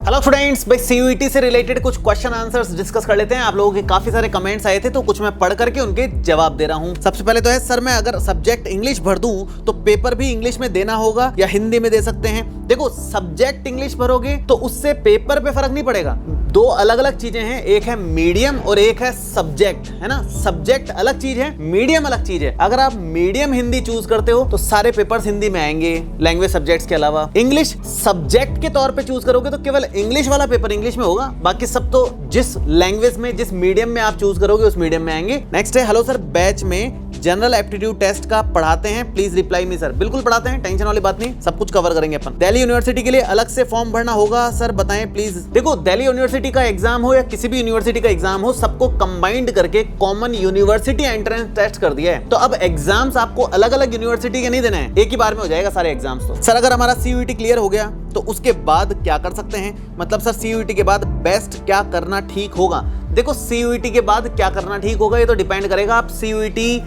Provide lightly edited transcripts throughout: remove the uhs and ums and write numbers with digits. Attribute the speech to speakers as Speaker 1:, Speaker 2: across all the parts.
Speaker 1: Hello students, भाई CUET से related कुछ क्वेश्चन आंसर्स डिस्कस कर लेते हैं। आप लोगों के काफी सारे कमेंट्स आए थे तो कुछ मैं पढ़ करके उनके जवाब दे रहा हूं। सबसे पहले तो है सर, मैं अगर सब्जेक्ट इंग्लिश भर दूं तो पेपर भी इंग्लिश में देना होगा या हिंदी में दे सकते हैं? देखो, सब्जेक्ट इंग्लिश भरोगे तो उससे पेपर पे फर्क नहीं पड़ेगा। दो अलग अलग चीजें हैं, एक है मीडियम और एक है सब्जेक्ट, है ना। सब्जेक्ट अलग चीज है, मीडियम अलग चीज है। अगर आप मीडियम हिंदी चूज करते हो तो सारे पेपर्स हिंदी में आएंगे लैंग्वेज सब्जेक्ट्स के अलावा। इंग्लिश सब्जेक्ट के तौर पे चूज करोगे तो केवल इंग्लिश वाला पेपर इंग्लिश में होगा, बाकी सब तो जिस लैंग्वेज में जिस मीडियम में आप चूज करोगे उस मीडियम में आएंगे। नेक्स्ट है, हेलो सर, बैच में जनरल एप्टीट्यूड टेस्ट का पढ़ाते हैं, प्लीज रिप्लाई मी सर। बिल्कुल पढ़ाते हैं, टेंशन वाली बात नहीं, सब कुछ कवर करेंगे अपन। दिल्ली यूनिवर्सिटी के लिए अलग से फॉर्म भरना होगा सर, बताएं प्लीज। देखो, दिल्ली यूनिवर्सिटी का एग्जाम हो या किसी भी यूनिवर्सिटी का एग्जाम हो, सबको कंबाइंड करके कॉमन यूनिवर्सिटी एंट्रेंस टेस्ट कर दिया है। तो अब एग्जाम्स आपको अलग अलग यूनिवर्सिटी के नहीं देना है, एक ही बार में हो जाएगा सारे एग्जाम्स। तो सर, अगर हमारा सीयूईटी क्लियर हो गया तो उसके बाद क्या कर सकते हैं? मतलब सर, सीयूईटी के बाद बेस्ट क्या करना ठीक होगा? देखो, सीयूईटी के बाद क्या करना ठीक होगा ये तो डिपेंड करेगा आप सीयूईटी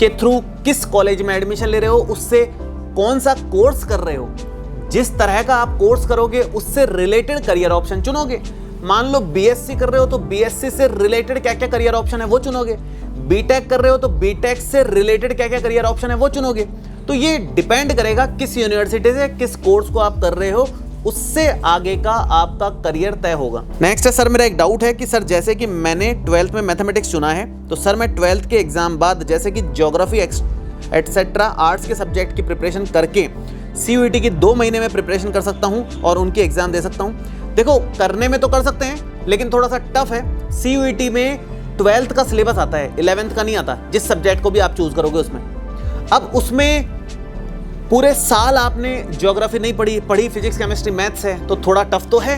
Speaker 1: के थ्रू किस कॉलेज में एडमिशन ले रहे हो, उससे कौन सा कोर्स कर रहे हो। जिस तरह का आप कोर्स करोगे उससे रिलेटेड करियर ऑप्शन चुनोगे। मान लो बीएससी कर रहे हो तो बीएससी से रिलेटेड क्या क्या करियर ऑप्शन है वो चुनोगे। बीटेक कर रहे हो तो बीटेक से रिलेटेड क्या क्या करियर ऑप्शन है वो चुनोगे। तो ये डिपेंड करेगा किस यूनिवर्सिटी से किस कोर्स को आप कर रहे हो, उससे आगे का आपका करियर तय होगा। नेक्स्ट है सर, मेरा एक डाउट है कि सर, जैसे कि मैंने 12th में मैथमेटिक्स चुना है तो सर मैं 12th के एग्जाम बाद जैसे कि ज्योग्राफी एटसेट्रा आर्ट्स के सब्जेक्ट की प्रिपरेशन करके सीयूईटी की 2 महीने में प्रिपरेशन कर सकता हूं और उनके एग्जाम दे सकता हूं? देखो, करने में तो कर सकते हैं लेकिन थोड़ा सा टफ है। सीयूईटी में 12th का सिलेबस आता है, 11th का नहीं आता, जिस सब्जेक्ट को भी आप चूज करोगे उसमें। अब उसमें पूरे साल आपने ज्योग्राफी नहीं पढ़ी फिजिक्स केमिस्ट्री मैथ्स है तो थोड़ा टफ तो है।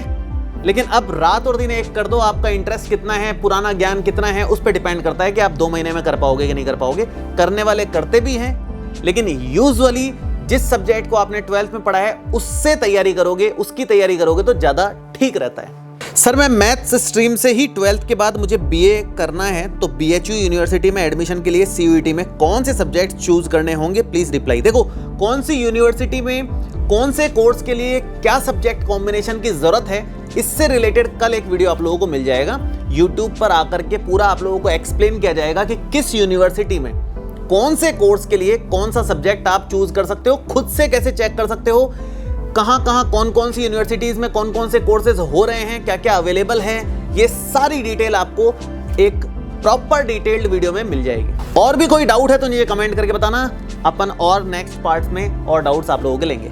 Speaker 1: लेकिन अब रात और दिन एक कर दो, आपका इंटरेस्ट कितना है, पुराना ज्ञान कितना है, उस पर डिपेंड करता है कि आप 2 महीने में कर पाओगे कि नहीं कर पाओगे। करने वाले करते भी हैं, लेकिन यूजुअली जिस सब्जेक्ट को आपने 12th में पढ़ा है उससे तैयारी करोगे, उसकी तैयारी करोगे तो ज्यादा ठीक रहता है। सर, मैं मैथ्स स्ट्रीम से ही 12th के बाद मुझे बीए करना है तो बीएचयू यूनिवर्सिटी में एडमिशन के लिए सीयूईटी में कौन से सब्जेक्ट चूज करने होंगे, प्लीज रिप्लाई। देखो, कौन सी यूनिवर्सिटी में कौन से कोर्स के लिए क्या सब्जेक्ट कॉम्बिनेशन की जरूरत है, इससे रिलेटेड कल एक वीडियो आप लोगों को मिल जाएगा यूट्यूब पर आकर के। पूरा आप लोगों को एक्सप्लेन किया जाएगा कि किस यूनिवर्सिटी में कौन से कोर्स के लिए कौन सा सब्जेक्ट आप चूज कर सकते हो, खुद से कैसे चेक कर सकते हो, कहां कहां कौन कौन सी यूनिवर्सिटीज में कौन कौन से कोर्सेज हो रहे हैं, क्या क्या अवेलेबल है। ये सारी डिटेल आपको एक प्रॉपर डिटेल्ड वीडियो में मिल जाएगी। और भी कोई डाउट है तो नीचे कमेंट करके बताना, अपन और नेक्स्ट पार्ट में और डाउट्स आप लोगों के लेंगे।